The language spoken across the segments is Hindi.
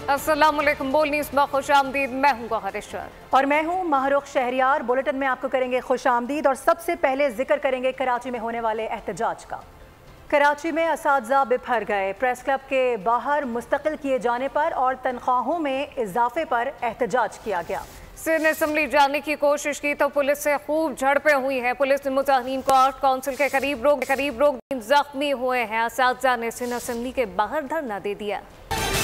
अस्सलामुअलैकुम। बोल न्यूज़ में खुशामदीद। मैं हूँ गौहर इशरत और मैं हूँ महरुख शहरियार। बुलेटिन में आपको करेंगे खुशामदीद और सबसे पहले जिक्र करेंगे कराची में होने वाले एहतजाज का। कराची में असातिज़ा बिफर गए। प्रेस क्लब के बाहर मुस्तकिल किए जाने पर और तनख्वाहों में इजाफे पर एहतजाज किया गया। सिंध असम्बली जाने की कोशिश की तो पुलिस से खूब झड़पें हुई हैं। पुलिस ने मुजाहिरीन को आर्ट काउंसिल के करीब रोक जख्मी हुए हैं। असातिज़ा ने सिंध असम्बली के बाहर धरना दे दिया।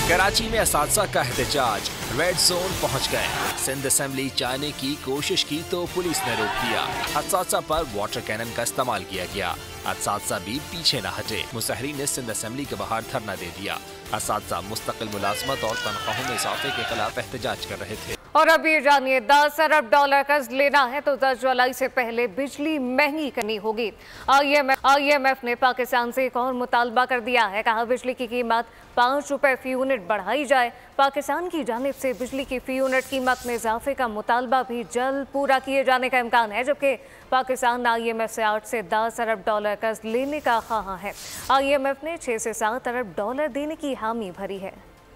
कराची में असातिज़ा का एहतजाज, रेड जोन पहुंच गए। सिंध असेंबली जाने की कोशिश की तो पुलिस ने रोक दिया। असातिज़ा पर वाटर कैनन का इस्तेमाल किया गया। असातिज़ा भी पीछे न हटे। मुजाहिरीन ने सिंध असेंबली के बाहर धरना दे दिया। असातिज़ा मुस्तकिल मुलाजमत और तनख्वाहों में इजाफे के खिलाफ एहतजाज कर रहे थे। और अब ये जानिए, 10 अरब डॉलर कर्ज लेना है तो 10 जुलाई से पहले बिजली महंगी करनी होगी। IMF ने पाकिस्तान से एक और मुतालबा कर दिया है। कहा बिजली की कीमत 5 रुपए फी यूनिट बढ़ाई जाए। पाकिस्तान की जानिब से बिजली की फी यूनिट कीमत में इजाफे का मुतालबा भी जल्द पूरा किए जाने का इम्कान है, जबकि पाकिस्तान IMF से 8 से 10 अरब डॉलर कर्ज लेने का ख्वाह है। IMF ने 6 से 7 अरब डॉलर देने की हामी भरी है।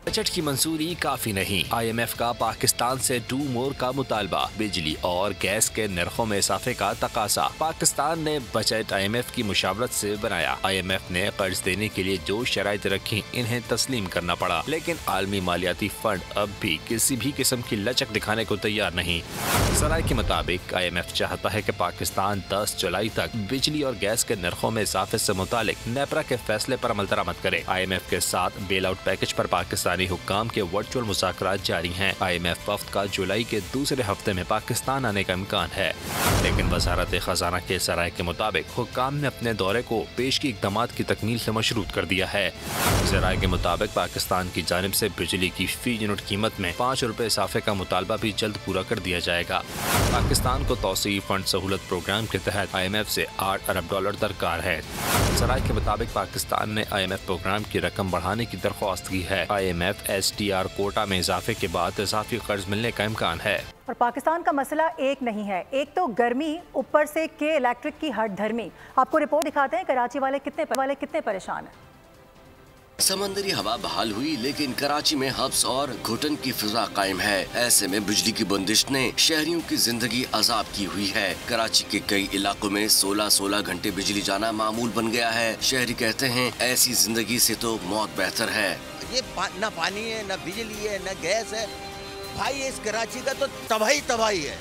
बजट की मंजूरी काफी नहीं। IMF का पाकिस्तान से डू मोर का मुतालबा, बिजली और गैस के नरखों में इजाफे का तकाजा। पाकिस्तान ने बजट IMF की मुशावरत से बनाया। IMF ने कर्ज देने के लिए जो शराइत रखी इन्हें तस्लीम करना पड़ा, लेकिन आलमी मालियाती फंड अब भी किसी भी किस्म की लचक दिखाने को तैयार नहीं। सराय के मुताबिक IMF चाहता है कि पाकिस्तान 10 जुलाई तक बिजली और गैस के नरखों में इजाफे से मुतालिक नेपरा के फैसले पर अमल दरामद करे। IMF के साथ बेल आउट पैकेज पर पाकिस्तान हुक्काम के वर्चुअल मुज़ाकरात जारी हैं। IMF वफ्द का जुलाई के दूसरे हफ्ते में पाकिस्तान आने का इम्कान है, लेकिन वज़ारत खजाना के सराय के मुताबिक हुक्काम ने अपने दौरे को पेशगी इक़दामात की तकमील से मशरूत कर दिया है। सराय के मुताबिक पाकिस्तान की जानिब से बिजली की फी यूनिट कीमत में 5 रुपए इजाफे का मुतालबा भी जल्द पूरा कर दिया जाएगा। पाकिस्तान को तौसीई फंड सहूलत प्रोग्राम के तहत IMF से 8 अरब डॉलर दरकार है। सराय के मुताबिक पाकिस्तान ने IMF प्रोग्राम की रकम बढ़ाने की दरख्वास्त की है। IMF SDR कोटा में इजाफे के बाद इजाफी कर्ज मिलने का इम्कान है। और पाकिस्तान का मसला एक नहीं है, एक तो गर्मी, ऊपर से के इलेक्ट्रिक की हट धर्मी। आपको रिपोर्ट दिखाते हैं कराची वाले कितने परेशान हैं। समंदरी हवा बहाल हुई, लेकिन कराची में हब्स और घुटन की फिजा कायम है। ऐसे में बिजली की बंदिश ने शहरियों की जिंदगी अजाब की हुई है। कराची के कई इलाकों में 16-16 घंटे बिजली जाना मामूल बन गया है। शहरी कहते हैं ऐसी जिंदगी से तो मौत बेहतर है। ये न पानी है, न बिजली है, न गैस है। भाई इस कराची का तो तबाही है।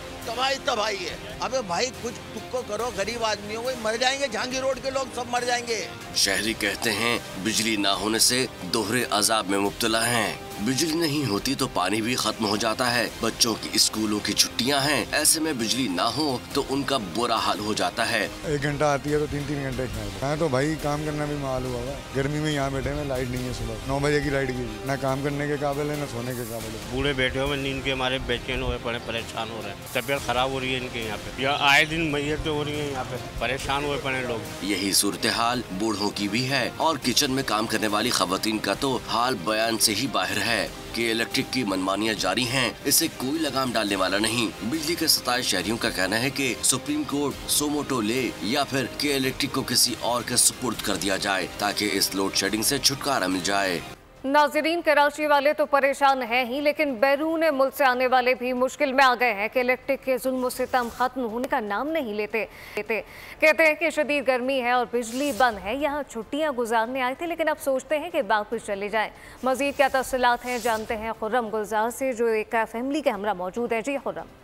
अबे भाई कुछ तुक्को करो, गरीब आदमियों को मर जाएंगे। जहांगीर रोड के लोग सब मर जाएंगे। शहरी कहते हैं बिजली ना होने से दोहरे अजाब में मुब्तला हैं। बिजली नहीं होती तो पानी भी खत्म हो जाता है। बच्चों की स्कूलों की छुट्टियां हैं, ऐसे में बिजली ना हो तो उनका बुरा हाल हो जाता है। 1 घंटा आती है तो 3-3 घंटे मैं तो भाई काम करना भी मालूम होगा। गर्मी में यहाँ बैठे में लाइट नहीं है। सुबह 9 बजे की लाइट गई, ना काम करने के काबिल है, ना सोने के काबिल है। बूढ़े बैठे हुए नींद के हमारे बेचैन हुए पड़े, परेशान हो रहे हैं। तबीयत खराब हो रही है इनके यहाँ पे, या आए दिन मैयत हो रही है यहाँ पे, परेशान हुए पड़े लोग। यही सूरत हाल बूढ़ों की भी है और किचन में काम करने वाली खवातीन का तो हाल बयान से ही बाहर है कि इलेक्ट्रिक की मनमानियां जारी हैं। इसे कोई लगाम डालने वाला नहीं। बिजली के 27 शहरियों का कहना है कि सुप्रीम कोर्ट सोमोटो ले या फिर के इलेक्ट्रिक को किसी और के सुपुर्द कर दिया जाए ताकि इस लोड शेडिंग से छुटकारा मिल जाए। नाज़रीन, कराची वाले तो परेशान हैं ही, लेकिन बैरून मुल्क से आने वाले भी मुश्किल में आ गए हैं कि इलेक्ट्रिक के जुल्म सितम खत्म होने का नाम नहीं लेते। कहते हैं कि शदीद गर्मी है और बिजली बंद है। यहाँ छुट्टियाँ गुजारने आए थे, लेकिन अब सोचते हैं कि वापस चले जाएं। मजीद क्या तफसीलात हैं जानते हैं खुर्रम गुलजार से, जो एक फैमिली के हमरा मौजूद है। जी खुर्रम।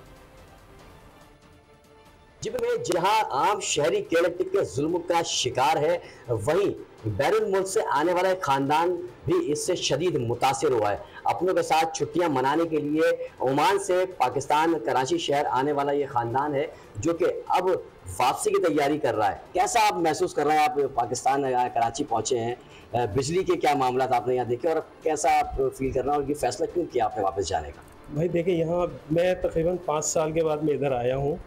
जहाँ आम शहरी के इलेक्ट्रिक के जुल्म का शिकार है, वहीं बैरून मुल्क से आने वाला खानदान भी इससे शदीद मुतासिर हुआ है। अपनों के साथ छुट्टियां मनाने के लिए ओमान से पाकिस्तान कराची शहर आने वाला ये खानदान है, जो कि अब वापसी की तैयारी कर रहा है। कैसा आप महसूस कर रहे हैं? आप पाकिस्तान कराची पहुंचे हैं, बिजली के क्या मामला आपने यहाँ देखे और कैसा आप फील कर रहे हैं और ये फैसला क्यों किया आपने वापस जाने का? भाई देखिए, यहाँ मैं तकरीबन 5 साल के बाद मैं इधर आया हूँ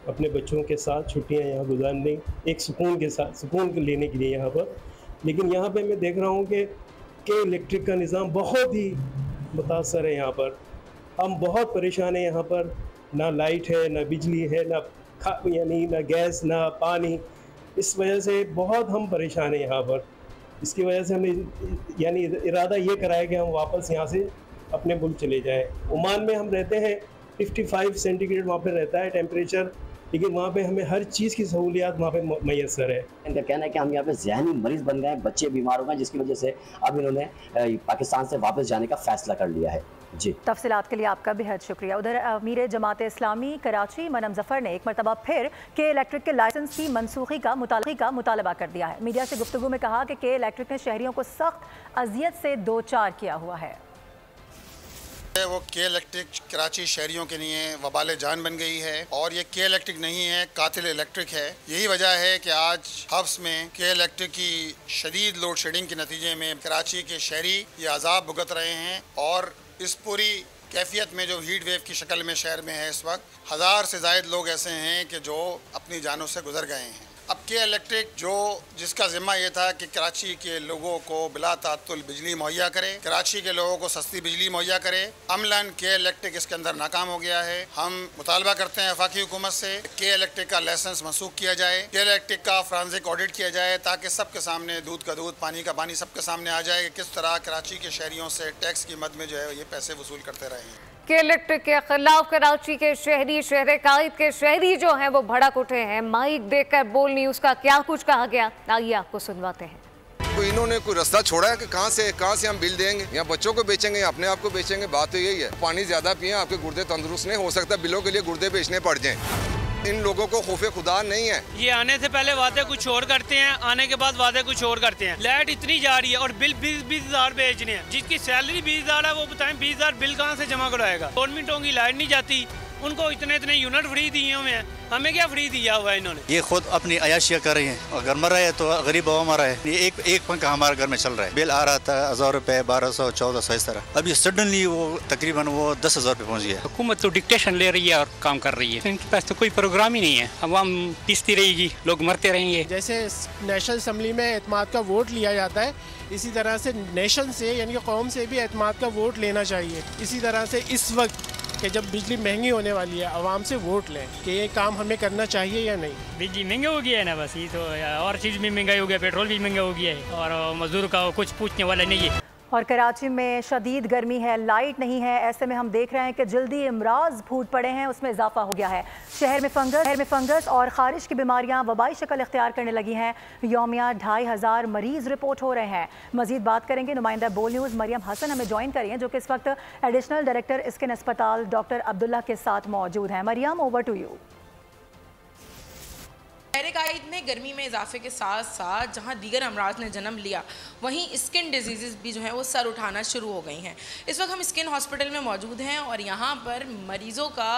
अपने बच्चों के साथ छुट्टियाँ यहाँ गुजारने, एक सुकून लेने के लिए यहाँ पर। लेकिन यहाँ पे मैं देख रहा हूँ कि इलेक्ट्रिक का निज़ाम बहुत ही मुतासर है। यहाँ पर हम बहुत परेशान हैं। यहाँ पर ना लाइट है, ना बिजली है, ना गैस, ना पानी। इस वजह से बहुत हम परेशान हैं यहाँ पर। इसकी वजह से हमने इरादा ये करा है कि हम वापस यहाँ से अपने मुल्क चले जाएँ। ओमान में हम रहते हैं 55 सेंटीग्रेड वहाँ पे रहता है टेम्परेचर, लेकिन वहाँ पे हमें हर चीज़ की सहूलियात वहाँ पे मैसर है। इनका कहना है कि हम यहाँ पे ज़हनी मरीज बन गए हैं, बच्चे बीमार हो गए, जिसकी वजह से अब इन्होंने पाकिस्तान से वापस जाने का फैसला कर लिया है। जी, तफसीलात के लिए आपका बेहद शुक्रिया। उधर अमीर जमात इस्लामी कराची मनम जफर ने एक मरतबा फिर के इलेक्ट्रिक के लाइसेंस की मनसूखी का मुतालबा कर दिया है। मीडिया से गुफ्तगू में कहा कि के इलेक्ट्रिक ने शहरियों को सख्त अजियत से दो चार किया हुआ है। वो के इलेक्ट्रिक कराची शहरियों के लिए वबाल जान बन गई है और ये के इलेक्ट्रिक नहीं है, कातिल इलेक्ट्रिक है। यही वजह है कि आज हब्स में के इलेक्ट्रिक की शदीद लोड शेडिंग के नतीजे में कराची के शहरी ये अजाब भुगत रहे हैं और इस पूरी कैफियत में जो हीट वेव की शक्ल में शहर में है इस वक्त 1000 से ज़ायद लोग ऐसे हैं कि जो अपनी जानों से गुजर गए हैं। अब के इलेक्ट्रिक जिसका जिम्मा ये था कि कराची के लोगों को बिला तात्तुल बिजली मुहैया करे, कराची के लोगों को सस्ती बिजली मुहैया करे, अमलन के इलेक्ट्रिक इसके अंदर नाकाम हो गया है। हम मुतालबा करते हैं वफाकी हुकूमत से के इलेक्ट्रिक का लाइसेंस मनसूख किया जाए, के इलेक्ट्रिक का फोरेंसिक ऑडिट किया जाए, ताकि सबके सामने दूध का दूध पानी का पानी सबके सामने आ जाए कि किस तरह कराची के शहरियों से टैक्स की मद में जो है ये पैसे वसूल करते रहे हैं। के इलेक्ट्रिक के खिलाफ कराची के शहरी शहर कायद के शहरी जो हैं वो भड़क उठे हैं। माइक देकर बोल न्यूज़ का क्या कुछ कहा गया, आइए आपको सुनवाते हैं। तो इन्होंने कोई रास्ता छोड़ा है कि कहाँ से हम बिल देंगे या बच्चों को बेचेंगे या अपने आप को बेचेंगे। बात तो यही है, पानी ज्यादा पिए आपके गुर्दे तंदुरुस्त नहीं हो सकता, बिलों के लिए गुर्दे बेचने पड़ जाएं। इन लोगों को खौफे खुदा नहीं है। ये आने से पहले वादे कुछ और करते हैं, आने के बाद वादे कुछ और करते हैं। लाइट इतनी जा रही है और बिल 20,000 बेचने हैं। जिसकी सैलरी 20,000 है वो बताएं 20,000 बिल कहाँ से जमा कराएगा। गवर्नमेंटों की लाइट नहीं जाती, उनको इतने यूनिट फ्री दिए हुए हैं, हमें क्या फ्री दिया हुआ है इन्होंने। ये खुद अपनी अयाशिया कर रही हैं। अगर मर रहा है तो गरीब आवाम मरा है। ये एक पंखा हमारे घर में चल रहा है, बिल आ रहा था 1000 रुपए, 1200, 1400 इस तरह। अभी सडनली वो तकरीबन 10,000 पे पहुँच गया। हुकूमत तो डिक्टेशन ले रही है और काम कर रही है, इनके पास तो कोई प्रोग्राम ही नहीं है। अवाम पीसती रहेगी, लोग मरते रहेंगे। जैसे नेशनल असम्बली में एतमाद का वोट लिया जाता है, इसी तरह से नेशन से यानी कि कौम से भी एतमाद का वोट लेना चाहिए। इसी तरह से इस वक्त कि जब बिजली महंगी होने वाली है, आवाम से वोट लें कि ये काम हमें करना चाहिए या नहीं। बिजली महंगी हो गया है ना, बस ये तो और चीज़ भी महंगाई हो गया, पेट्रोल भी महंगा हो गया है और मजदूर का कुछ पूछने वाला नहीं है। और कराची में शदीद गर्मी है, लाइट नहीं है। ऐसे में हम देख रहे हैं कि जल्दी इमराज फूट पड़े हैं, उसमें इजाफा हो गया है। शहर में फंगस और खारिश की बीमारियां वबाई शक्ल इख्तियार करने लगी हैं। यौमिया 2500 मरीज रिपोर्ट हो रहे हैं। मजीद बात करेंगे, नुमाइंदा बोल न्यूज़ मरियम हसन हमें ज्वाइन करी हैं, जो कि इस वक्त एडिशनल डायरेक्टर स्किन अस्पताल डॉक्टर अब्दुल्ला के साथ मौजूद हैं। Maryam, over to you. शहर कायद में गर्मी में इजाफे के साथ साथ जहां दीगर अमराज ने जन्म लिया, वहीं स्किन डिजीज़ भी जो है वो सर उठाना शुरू हो गई हैं। इस वक्त हम स्किन हॉस्पिटल में मौजूद हैं और यहाँ पर मरीज़ों का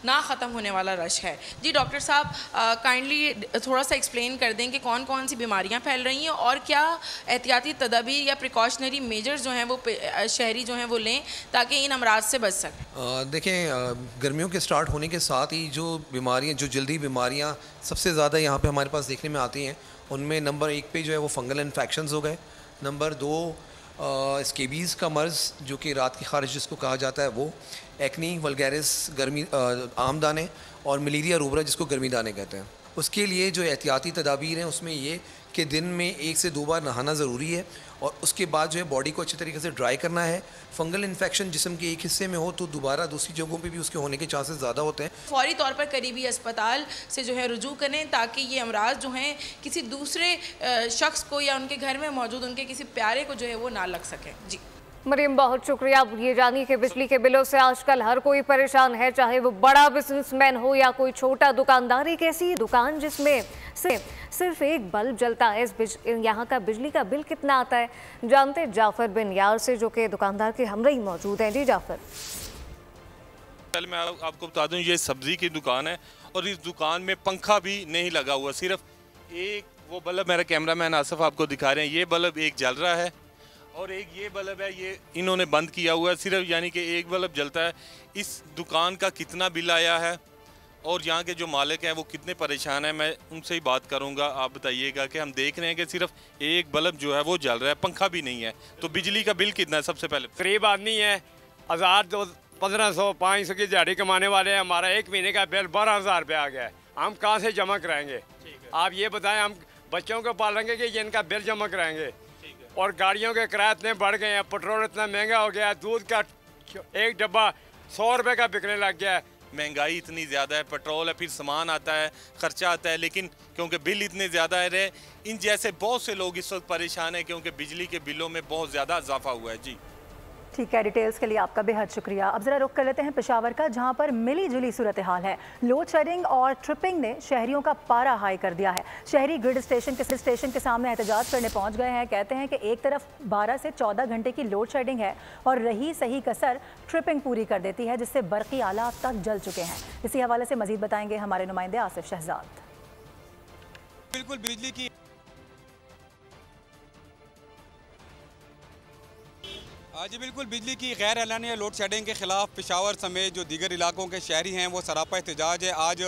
ना ख़त्म होने वाला रश है। जी डॉक्टर साहब, काइंडली थोड़ा सा एक्सप्लेन कर दें कि कौन कौन सी बीमारियाँ फैल रही हैं और क्या एहतियाती तदाबीर या प्रिकॉशनरी मेजर्स जो हैं वो शहरी जो हैं वो लें ताकि इन अमराज से बच सकें। देखें, गर्मियों के स्टार्ट होने के साथ ही जो बीमारियाँ, जो जल्दी बीमारियाँ सबसे ज़्यादा यहाँ पे हमारे पास देखने में आती हैं, उनमें नंबर 1 पे जो है वो फंगल इन्फेक्शंस हो गए। नंबर 2 स्केबीज़ का मर्ज़, जो कि रात की खारिश जिसको कहा जाता है वो, एक्नी वल्गैरिस गर्मी आम दाने, और मलेरिया रूबरा जिसको गर्मी दाने कहते हैं। उसके लिए जो एहतियाती तदाबीर हैं उसमें ये कि दिन में 1 से 2 बार नहाना ज़रूरी है और उसके बाद जो है बॉडी को अच्छे तरीके से ड्राई करना है। फंगल इन्फेक्शन जिस्म के एक हिस्से में हो तो दोबारा दूसरी जगहों पे भी उसके होने के चांसेस ज़्यादा होते हैं। फौरी तौर पर करीबी अस्पताल से जो है रुजू करें ताकि ये अमराज जो हैं किसी दूसरे शख्स को या उनके घर में मौजूद उनके किसी प्यारे को जो है वो ना लग सके। जी मरियम, बहुत शुक्रिया। ये जानिए कि बिजली के बिलों से आजकल हर कोई परेशान है, चाहे वो बड़ा बिजनेसमैन हो या कोई छोटा दुकानदार। एक ऐसी दुकान जिसमें सिर्फ एक बल्ब जलता है, यहाँ का बिजली का बिल कितना आता है, जानते जाफर बिन यार से, जो कि दुकानदार के हमरे ही मौजूद हैं। जी जाफर। पहले मैं आपको बता दूं, ये सब्जी की दुकान है और इस दुकान में पंखा भी नहीं लगा हुआ, सिर्फ एक वो बल्ब, मेरा कैमरामैन आसफ आपको दिखा रहे हैं, ये बल्ब एक जल रहा है और एक ये बल्ब है, ये इन्होंने बंद किया हुआ है सिर्फ, यानी कि एक बल्ब जलता है। इस दुकान का कितना बिल आया है और यहाँ के जो मालिक हैं वो कितने परेशान हैं, मैं उनसे ही बात करूँगा। आप बताइएगा कि हम देख रहे हैं कि सिर्फ एक बल्ब जो है वो जल रहा है, पंखा भी नहीं है, तो बिजली का बिल कितना है? सबसे पहले गरीब आदमी है, 1000 तो 1500 500 की दिहाड़ी कमाने वाले हैं, हमारा एक महीने का बिल 12,000 रुपये आ गया है, हम कहाँ से जमा कराएंगे? आप ये बताएं, हम बच्चों को पालेंगे कि इनका बिल जमा कराएंगे? और गाड़ियों के किराए इतने बढ़ गए हैं, पेट्रोल इतना महंगा हो गया है, दूध का एक डब्बा 100 रुपए का बिकने लग गया है। महंगाई इतनी ज़्यादा है, पेट्रोल है, फिर सामान आता है, खर्चा आता है, लेकिन क्योंकि बिल इतने ज़्यादा है, इन जैसे बहुत से लोग इस वक्त परेशान हैं क्योंकि बिजली के बिलों में बहुत ज़्यादा इजाफा हुआ है। जी ठीक है, डिटेल्स के लिए आपका बेहद शुक्रिया। अब जरा रुख कर लेते हैं पेशावर का, जहां पर मिली जुली सूरत हाल है। लोड शेडिंग और ट्रिपिंग ने शहरियों का पारा हाई कर दिया है। शहरी ग्रिड स्टेशन के सामने एहतजाज करने पहुंच गए हैं। कहते हैं कि एक तरफ 12 से 14 घंटे की लोड शेडिंग है और रही सही कसर ट्रिपिंग पूरी कर देती है, जिससे बरकी आला तक जल चुके हैं। इसी हवाले से मजीद बताएंगे हमारे नुमाइंदे आसिफ शहजाद। बिल्कुल बिजली की आज बिल्कुल बिजली की गैर एलानिया लोड शेडिंग के खिलाफ पेशावर समेत जो दीगर इलाकों के शहरी हैं वो सरापा एहतजाज है। आज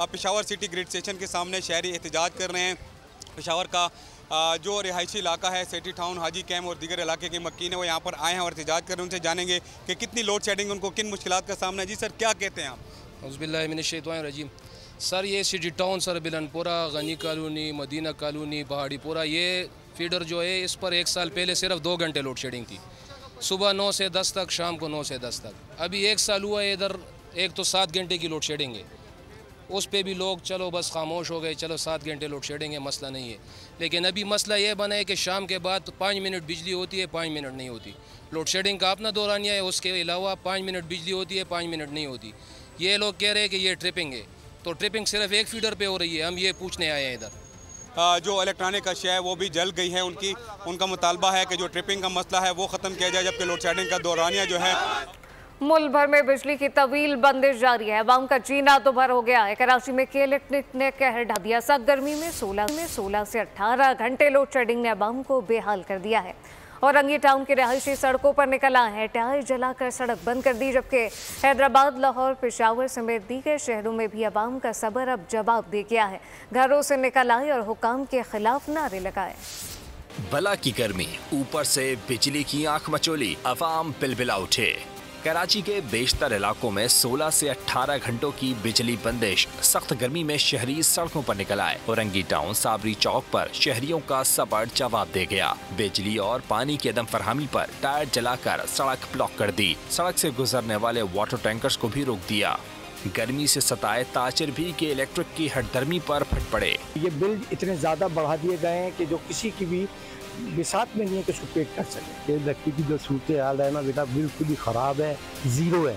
पेशावर सिटी ग्रिड स्टेशन के सामने शहरी एहतजाज कर रहे हैं। पेशावर का जो रिहायशी इलाका है सिटी टाउन, हाजी कैम्प और दीगर इलाके के मक्कीन है वो यहाँ पर आए हैं और एहतजाज कर रहे हैं। उनसे जानेंगे कि कितनी लोड शेडिंग उनको किन मुश्किलात का सामना है। जी सर, क्या कहते हैं आप? औज़ुबिल्लाहिमिनश्शैतानिर्रजीम। सर ये city town, sir Bilanpura, Gani colony, Madina colony, Paharipura, ये फीडर जो है इस पर 1 साल पहले सिर्फ 2 घंटे लोड शेडिंग थी। सुबह 9 से 10 तक, शाम को 9 से 10 तक। अभी 1 साल हुआ है इधर, एक तो 7 घंटे की लोड शेडिंग है, उस पे भी लोग चलो बस खामोश हो गए, चलो 7 घंटे लोड शेडिंग है, मसला नहीं है। लेकिन अभी मसला ये बना है कि शाम के बाद 5 मिनट बिजली होती है, 5 मिनट नहीं होती। लोड शेडिंग का अपना दौरानिया है, उसके अलावा 5 मिनट बिजली होती है, 5 मिनट नहीं होती। ये लोग कह रहे हैं कि ये ट्रिपिंग है, तो ट्रिपिंग सिर्फ एक फीडर पे हो रही है। हम ये पूछने आए हैं इधर। जो इलेक्ट्रॉनिक अशिया है वो भी जल गई है। उनका मुतालबा है कि जो ट्रिपिंग का मसला है वो ख़त्म किया जाए, जबकि लोड शेडिंग का दौरानिया जो है। मुल्क भर में बिजली की तवील बंदिश जारी है। अवाम का जीना तो भर हो गया है। कराची में के इलेक्ट्रिक ने कहर ढा दिया। सख्त गर्मी में 16 से 18 घंटे लोड शेडिंग ने अवाम को बेहाल कर दिया है। औरंगी टाउन के रहायशी सड़कों पर निकला है, टायर जलाकर सड़क बंद कर दी। जबकि हैदराबाद, लाहौर, पेशावर समेत दीगर शहरों में भी अवाम का सब्र अब जवाब दे गया है। घरों से निकल आए और हुकाम के खिलाफ नारे लगाए। बला की गर्मी, ऊपर से बिजली की आंख मचोली, अवाम बिलबिला उठे। कराची के बेशतर इलाकों में 16 से 18 घंटों की बिजली बंदिश। सख्त गर्मी में शहरी सड़कों पर निकल आए। औरंगी टाउन, साबरी चौक पर शहरियों का सब्र जवाब दे गया। बिजली और पानी की अदम फरहमी पर टायर जलाकर सड़क ब्लॉक कर दी। सड़क से गुजरने वाले वाटर टैंकर्स को भी रोक दिया। गर्मी से सताए ताजिर भी के इलेक्ट्रिक की हटदर्मी पर फट पड़े। ये बिल इतने ज्यादा बढ़ा दिए गए हैं कि जो किसी की भी बिसात में नहीं है कि उसको पेट कर सके। ये इलेक्ट्रिक की जो सूरत हाल है ना बेटा, बिल्कुल ही खराब है, जीरो है।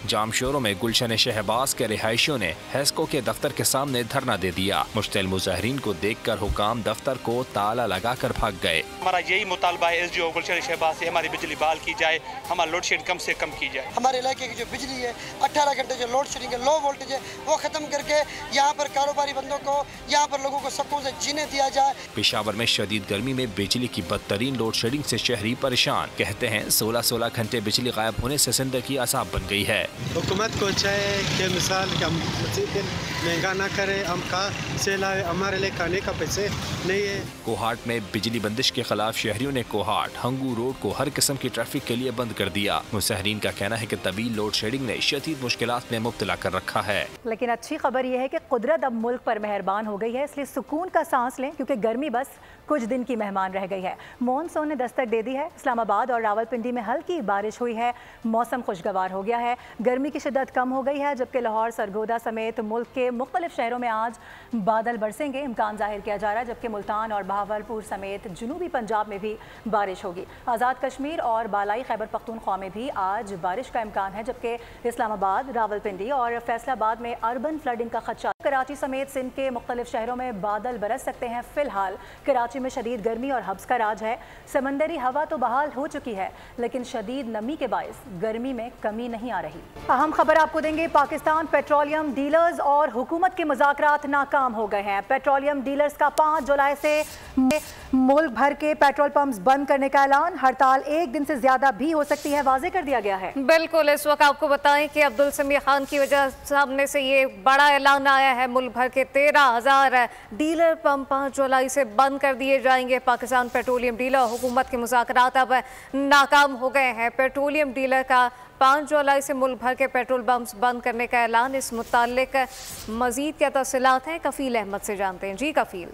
जाम शोरों में गुलशन शहबाज के रिहायशियों ने हेस्को के दफ्तर के सामने धरना दे दिया। मुश्तिल मुजाहिरीन को देखकर हुकाम दफ्तर को ताला लगाकर भाग गए। हमारा यही मुतालबा है एसडीओ गुलशन शहबाज से हमारी बिजली बहाल की जाए, हमारा लोड शेडिंग कम से कम की जाए। हमारे इलाके की जो बिजली है 18 घंटे जो लोड शेडिंग है, लो वोल्टेज है, वो खत्म करके यहाँ पर कारोबारी बंदों को, यहाँ पर लोगों को सुकून से जीने दिया जाए। पेशावर में शदीद गर्मी में बिजली की बदतरीन लोड शेडिंग से शहरी परेशान। कहते हैं 16 घंटे बिजली गायब होने से जिंदगी अजाब बन गई है। हुकूमत को चाहिए कि मिसाल हम महंगा ना करे, हम कहाँ से लाए, हमारे लिए खाने का पैसे नहीं है। कोहाट में बिजली बंदिश के खिलाफ शहरियों ने कोहाट हंगू रोड को हर किस्म की ट्रैफिक के लिए बंद कर दिया। मुसाहरीन का कहना है कि तवील लोड शेडिंग ने शदीद मुश्किलात में मुब्तला कर रखा है। लेकिन अच्छी खबर यह है कि कुदरत अब मुल्क पर मेहरबान हो गई है, इसलिए सुकून का सांस लें, क्योंकि गर्मी बस कुछ दिन की मेहमान रह गई है। मॉनसून ने दस्तक दे दी है। इस्लामाबाद और रावलपिंडी में हल्की बारिश हुई है। मौसम खुशगवार हो गया है। गर्मी की शिद्दत कम हो गई है, जबकि लाहौर, सरगोदा समेत मुल्क के मुख्तलिफ शहरों में आज बादल बरसेंगे इम्कान जाहिर किया जा रहा है। जबकि मुल्तान और बहावलपुर समेत जनूबी पंजाब में भी बारिश होगी। आज़ाद कश्मीर और बालाई खैबर पख्तूनख्वा में भी आज बारिश का इम्कान है। जबकि इस्लामाबाद, रावलपिंडी और फैसलाबाद में अर्बन फ्लडिंग का खदशा। कराची समेत सिंध के मुख्तलिफ शहरों में बादल बरस सकते हैं। फिलहाल कराची में शदीद गर्मी और हब्स का राज है। समंदरी हवा तो बहाल हो चुकी है, लेकिन शदीद नमी के बायस गर्मी में कमी नहीं आ रही। अहम खबर आपको देंगे। पाकिस्तान पेट्रोलियम डीलर्स और हुकूमत के मुज़ाकरात नाकाम हो गए हैं। पेट्रोलियम डीलर्स का 5 जुलाई से मुल्क भर के पेट्रोल पंप्स बंद करने का ऐलान। हड़ताल 1 दिन से ज्यादा भी हो सकती है, वाजे कर दिया गया है। बिल्कुल, इस वक्त आपको बताएं कि अब्दुल समीर खान की वजह सामने से ये बड़ा ऐलान आया है। मुल्क भर के 13,000 डीलर पंप 5 जुलाई से बंद कर दिए जाएंगे। पाकिस्तान पेट्रोलियम डीलर और हुकूमत के मुज़ाकरात अब नाकाम हो गए हैं। पेट्रोलियम डीलर का 5 जुलाई से मुल्क भर के पेट्रोल पंप्स बंद करने का ऐलान। इस मुताल्लिक मजीद क्या तफसीलात हैं, कफील अहमद से जानते हैं। जी कफील।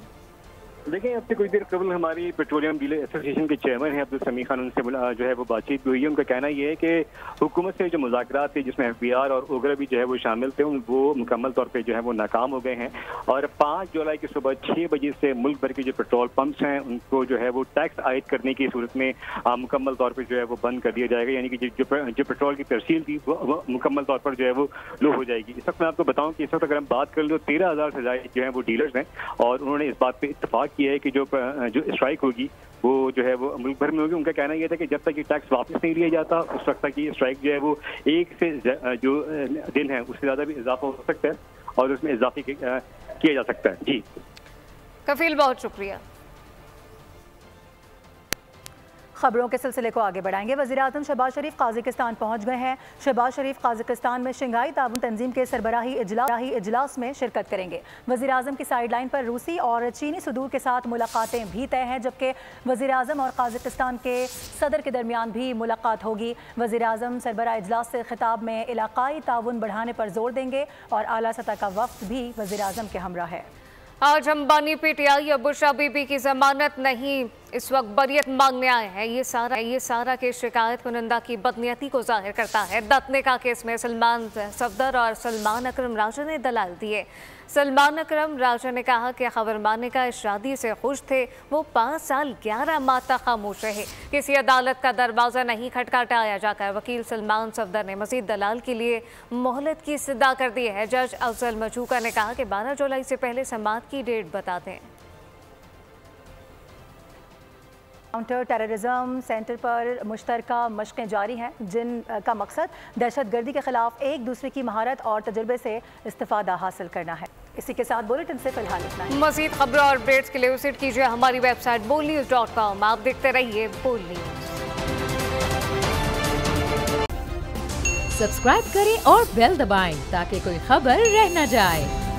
देखिए, अब से कुछ देर कबल हमारी पेट्रोलियम डीलर एसोसिएशन के चेयरमैन हैं अब्दुल समी खान, उनसे जो है वो बातचीत हुई है। उनका कहना ये है कि हुकूमत से जो मुज़ाकरात थे जिसमें FBR और ओगरा भी जो है वो शामिल थे, वो मुकम्मल तौर पे जो है वो नाकाम हो गए हैं और 5 जुलाई की सुबह 6 बजे से मुल्क भर के जो पेट्रोल पंप्स हैं उनको जो है वो टैक्स आयद करने की सूरत में मुकम्मल तौर पर जो है वो बंद कर दिया जाएगा। यानी कि जो पेट्रोल की तरसील थी वो मुकम्मल तौर पर जो है वो लो हो जाएगी। इस वक्त मैं आपको बताऊँ कि इस वक्त अगर हम बात कर लो 13,000 से ज़्यादा जो है वो डीलर्स हैं और उन्होंने इस बात पर इत्तफाक किया है कि जो स्ट्राइक होगी वो जो है वो मुल्क भर में होगी। उनका कहना यह था कि जब तक ये टैक्स वापस नहीं लिया जाता उस वक्त तक ये स्ट्राइक जो है वो 1 से जो दिन है उससे ज़्यादा भी इजाफा हो सकता है और उसमें इजाफे किया जा सकता है। जी कफील, बहुत शुक्रिया। खबरों के सिलसिले को आगे बढ़ाएंगे। वज़ीर-ए-आज़म शहबाज शरीफ काज़ाकिस्तान पहुंच गए हैं। शहबाज शरीफ काज़ाकिस्तान में शंघाई ताउन तंजीम के सरबराही इजलास में शिरकत करेंगे। वज़ीर-ए-आज़म की साइडलाइन पर रूसी और चीनी सदूर के साथ मुलाकातें भी तय हैं, जबकि वज़ीर-ए-आज़म और काज़ाकिस्तान के सदर के दरमियान भी मुलाकात होगी। वज़ीर-ए-आज़म सरबराह इजलास से खिताब में इलाकाई ताउन बढ़ाने पर जोर देंगे और आला सतह का वफ्द भी वज़ीर-ए-आज़म के हमरा है। आज अंबानी PTI या बुशरा बीबी की जमानत नहीं, इस वक्त बरियत मांगने आए हैं। ये सारा केस शिकायत कुनंदा की बदनीयती को जाहिर करता है। दत्निका केस में सलमान सफदर और सलमान अकरम राजा ने दलाल दिए। सलमान अकरम राजा ने कहा कि खबर मानिका इस शादी से खुश थे, वो 5 साल 11 माह तक खामोश रहे, किसी अदालत का दरवाज़ा नहीं खटखटाया जाकर। वकील सलमान सफदर ने मजीद दलाल के लिए मोहलत की इस्तदा कर दी है। जज अफजल मचूका ने कहा कि 12 जुलाई से पहले समाअत की डेट बता दें। काउंटर टेररिज्म सेंटर पर मुश्तरका मशक़ें जारी हैं, जिनका मकसद दहशतगर्दी के खिलाफ एक दूसरे की महारत और तजुर्बे से इस्तिफादा हासिल करना है। इसी के साथ बुलेटिन से फिलहाल इतना ही। मज़ीद खबरों और अपडेट्स के लिए विजिट कीजिए हमारी वेबसाइट boldnews.com। आप देखते रहिए बोल्ड न्यूज़। सब्सक्राइब करें और बेल दबाएं ताकि कोई खबर रह न जाए।